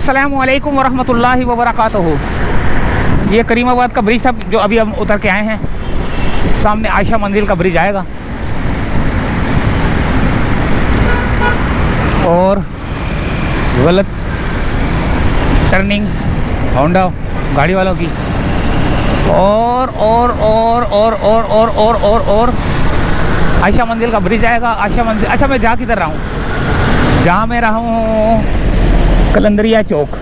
अस्सलामुअलैकुम वरहमतुल्लाहि वबरकातुहू। ये करीमाबाद का ब्रिज था जो अभी हम उतर के आए हैं। सामने आयशा मंजिल का ब्रिज आएगा और गलत टर्निंग होंडा गाड़ी वालों की और आयशा मंजिल का ब्रिज आएगा। आयशा मंजिल, अच्छा मैं जा किधर रहा हूँ? जहाँ मैं रहा हूँ कलंदरिया चौक,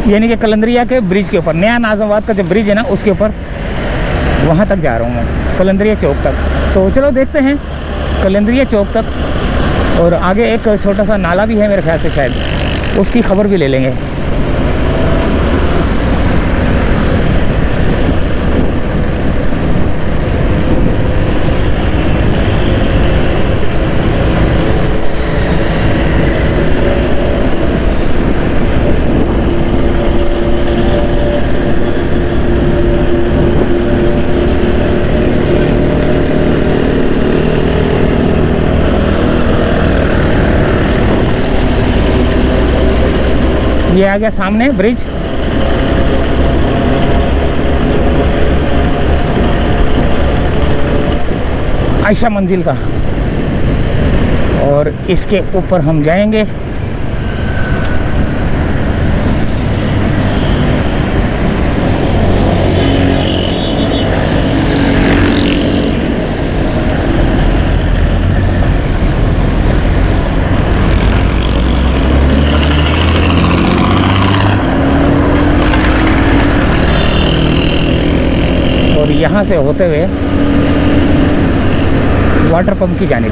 यानी कि कलंदरिया के ब्रिज के ऊपर, नया नाज़माबाद का जो ब्रिज है ना उसके ऊपर, वहाँ तक जा रहा हूँ मैं, कलंदरिया चौक तक। तो चलो देखते हैं कलंदरिया चौक तक। और आगे एक छोटा सा नाला भी है मेरे ख्याल से, शायद उसकी खबर भी ले लेंगे। ये आ गया सामने ब्रिज। आयशा मंजिल का, और इसके ऊपर हम जाएंगे। और यहाँ से होते हुए वाटर पंप की जानिब।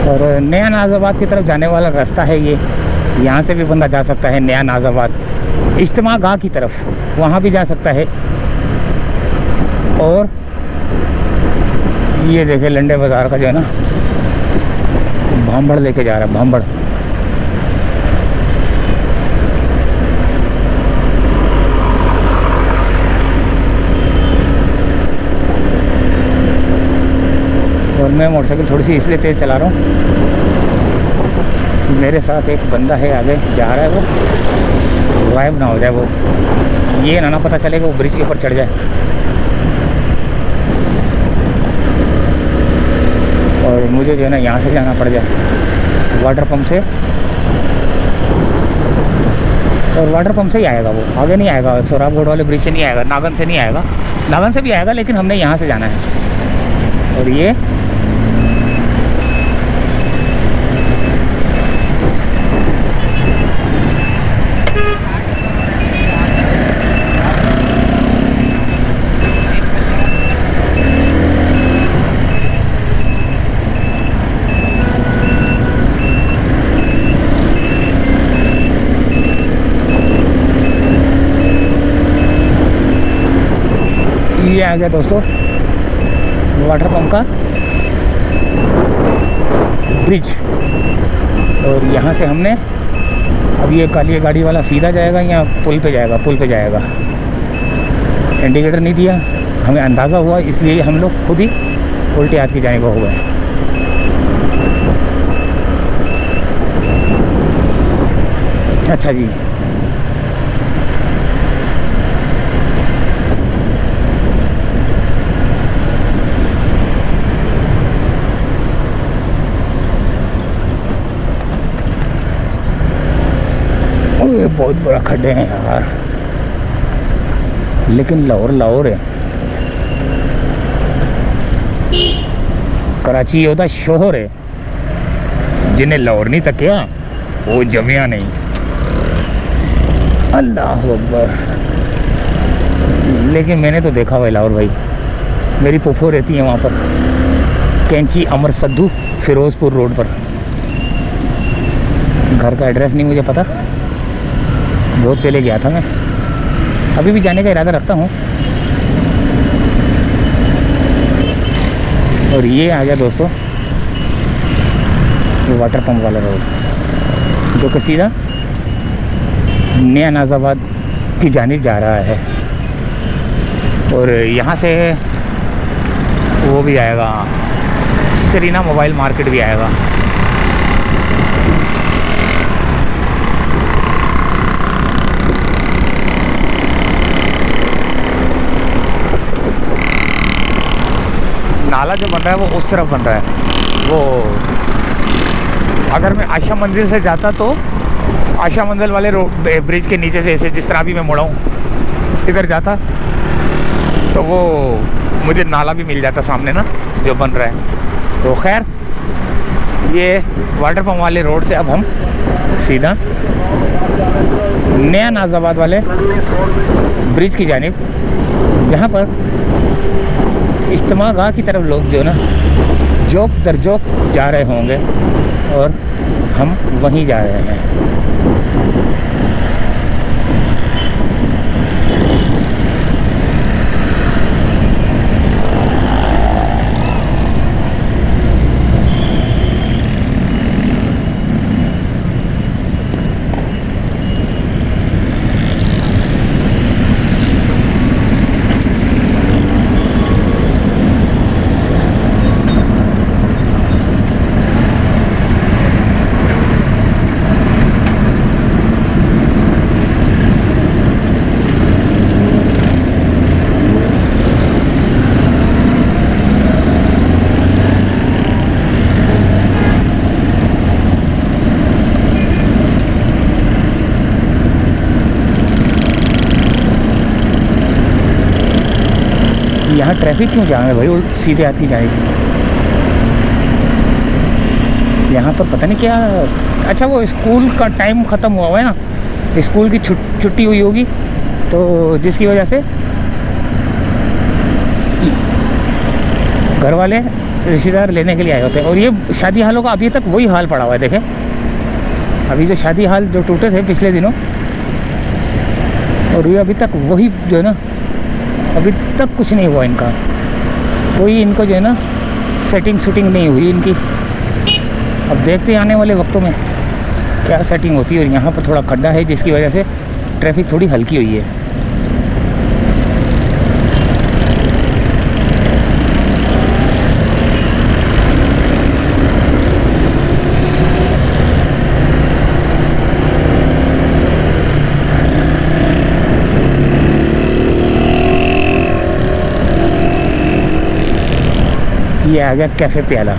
और नया नाज़ाबाद की तरफ जाने वाला रास्ता है ये। यहाँ से भी बंदा जा सकता है नया नाज़ाबाद इज्तिमा गाह की तरफ, वहाँ भी जा सकता है। और ये देखे लंडे बाज़ार का जो है ना, भांबड़ लेके जा रहा है, भांबड़। और मैं मोटरसाइकिल थोड़ी सी इसलिए तेज़ चला रहा हूँ, मेरे साथ एक बंदा है आगे जा रहा है, वो गायब ना हो जाए, वो ये ना पता चले कि वो ब्रिज के ऊपर चढ़ जाए। और मुझे जो है ना यहाँ से जाना पड़ जाए वाटर पंप से, और वाटर पंप से ही आएगा वो, आगे नहीं आएगा। सोराब रोड वाले ब्रिज से नहीं आएगा, नागन से नहीं आएगा, नागन से भी आएगा लेकिन हमने यहाँ से जाना है। और ये आ गया दोस्तों वाटर पंप का ब्रिज। और यहाँ से हमने अब ये काली गाड़ी वाला सीधा जाएगा या पुल पे जाएगा? पुल पे जाएगा। इंडिकेटर नहीं दिया, हमें अंदाज़ा हुआ, इसलिए हम लोग खुद ही उल्टे हाथ की जानिब हो गए। अच्छा जी, ये बहुत बड़ा खड्डे हैं यार, लेकिन लाहौर है। कराची होता शोहर है, जिन्हें लाहौर नहीं तकिया वो जमिया नहीं। अल्लाह अकबर। लेकिन मैंने तो देखा हुआ है लाहौर भाई, मेरी फूफो रहती है वहाँ पर, कैंची अमर सद्दू, फिरोज़पुर रोड पर। घर का एड्रेस नहीं मुझे पता, बहुत पहले गया था मैं, अभी भी जाने का इरादा रखता हूँ। और ये आ गया दोस्तों वाटर पंप वाला रोड जो कि सीधा नया नाज़ाबाद की जानिब जा रहा है। और यहाँ से वो भी आएगा, सरीना मोबाइल मार्केट भी आएगा। नाला जो बन रहा है वो उस तरफ बन रहा है। वो अगर मैं आशा मंजिल से जाता तो आशा मंजिल वाले रोड ब्रिज के नीचे से ऐसे जिस तरह भी मैं मुड़ा हूँ इधर जाता तो वो मुझे नाला भी मिल जाता सामने ना जो बन रहा है। तो खैर ये वाटर पंप वाले रोड से अब हम सीधा नया नाज़ाबाद वाले ब्रिज की जानिब, जहाँ पर इज्तिमा गाह की तरफ लोग जो ना जोक दर जोक जा रहे होंगे और हम वहीं जा रहे हैं। यहाँ ट्रैफिक क्यों जाम है भाई, सीधे आती जाएगी। यहाँ पर पता नहीं क्या, अच्छा वो स्कूल का टाइम ख़त्म हुआ है ना, स्कूल की छुट्टी हुई होगी तो जिसकी वजह से घर वाले रिश्तेदार लेने के लिए आए होते हैं। और ये शादी हालों का अभी तक वही हाल पड़ा हुआ है। देखें अभी जो शादी हाल जो टूटे थे पिछले दिनों, और ये अभी तक वही जो है ना, अभी तक कुछ नहीं हुआ इनका, कोई इनको जो है ना सेटिंग नहीं हुई इनकी। अब देखते हैं आने वाले वक्तों में क्या सेटिंग होती है। और यहाँ पर थोड़ा खड्डा है जिसकी वजह से ट्रैफिक थोड़ी हल्की हुई है। ये आ गया कैफ़े प्याला।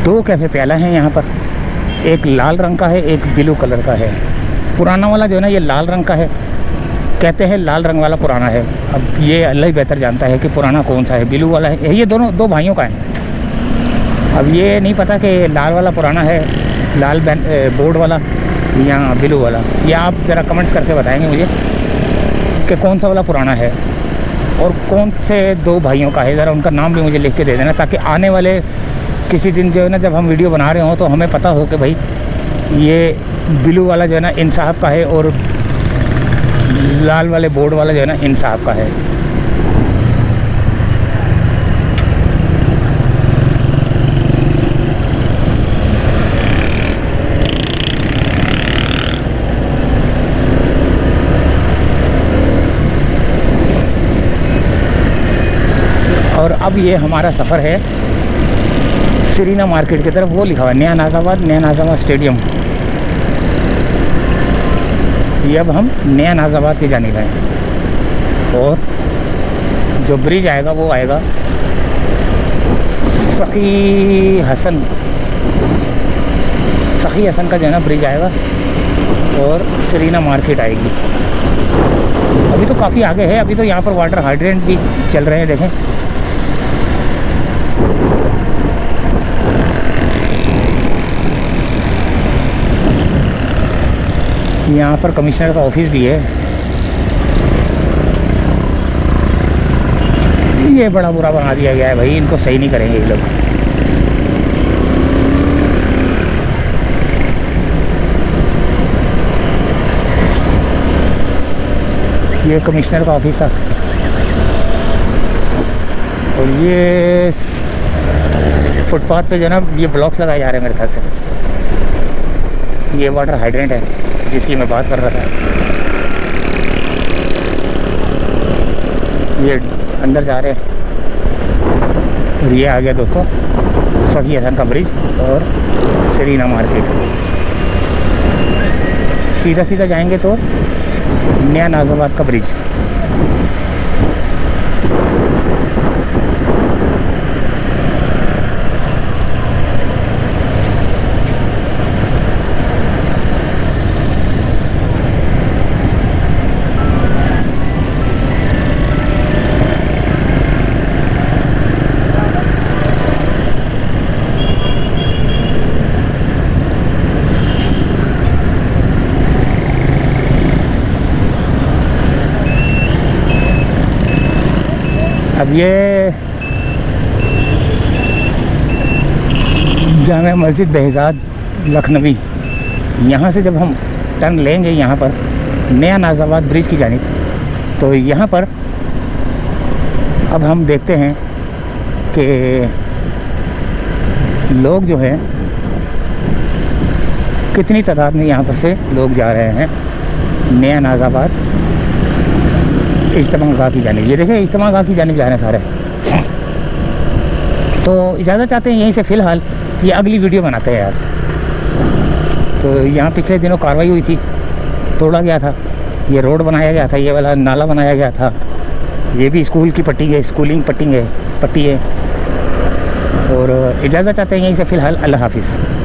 दो कैफ़े प्याला हैं यहाँ पर, एक लाल रंग का है एक ब्लू कलर का है। पुराना वाला जो है ना ये लाल रंग का है, कहते हैं लाल रंग वाला पुराना है। अब ये अल्लाह ही बेहतर जानता है कि पुराना कौन सा है, ब्लू वाला है। ये दोनों दो भाइयों का है। अब ये नहीं पता कि लाल वाला पुराना है, लाल बोर्ड वाला या ब्लू वाला। ये आप ज़रा कमेंट्स करके बताएंगे मुझे कि कौन सा वाला पुराना है और कौन से दो भाइयों का है। ज़रा उनका नाम भी मुझे लिख के दे देना, ताकि आने वाले किसी दिन जो है ना जब हम वीडियो बना रहे हों तो हमें पता हो कि भाई ये ब्लू वाला जो है ना इन साहब का है और लाल वाले बोर्ड वाला जो है ना इन साहब का है। और अब ये हमारा सफ़र है सरीना मार्केट की तरफ। वो लिखा हुआ है नया नाज़ाबाद स्टेडियम। ये अब हम नया नाज़ाबाद की जानिब हैं। और जो ब्रिज आएगा वो आएगा सखी हसन का जो है ना ब्रिज आएगा और सरीना मार्केट आएगी। अभी तो काफ़ी आगे है, अभी तो यहाँ पर वाटर हाइड्रेंट भी चल रहे हैं। देखें यहाँ पर कमिश्नर का ऑफिस भी है। ये बड़ा बुरा बना दिया गया है भाई, इनको सही नहीं करेंगे ये लोग। ये कमिश्नर का ऑफिस था और ये फुटपाथ पे जो है ना ये ब्लॉक्स लगाए जा रहे हैं मेरे ख्याल से। ये वाटर हाइड्रेंट है जिसकी मैं बात कर रहा था। ये अंदर जा रहे हैं और ये आ गया दोस्तों सखी हसन का ब्रिज और सरीना मार्केट। सीधा सीधा जाएंगे तो नया नाज़िमाबाद का ब्रिज। अब ये जामा मस्जिद behzad लखनवी, यहाँ से जब हम टर्न लेंगे यहाँ पर नया नाज़िमाबाद ब्रिज की जानिब, तो यहाँ पर अब हम देखते हैं कि लोग जो है कितनी तादाद में यहाँ पर से लोग जा रहे हैं नया नाज़िमाबाद इज्तिमा की जानिब। ये देखें इज्तिमा की जानिब जा रहे हैं सारे। तो इजाज़त चाहते हैं यहीं से फ़िलहाल, ये अगली वीडियो बनाते हैं यार। तो यहाँ पिछले दिनों कार्रवाई हुई थी, तोड़ा गया था, ये रोड बनाया गया था, ये वाला नाला बनाया गया था, ये भी स्कूल की पट्टी है, स्कूलिंग पट्टी है। और इजाज़त चाहते हैं यहीं से फ़िलहाल। अल्लाह हाफिज़।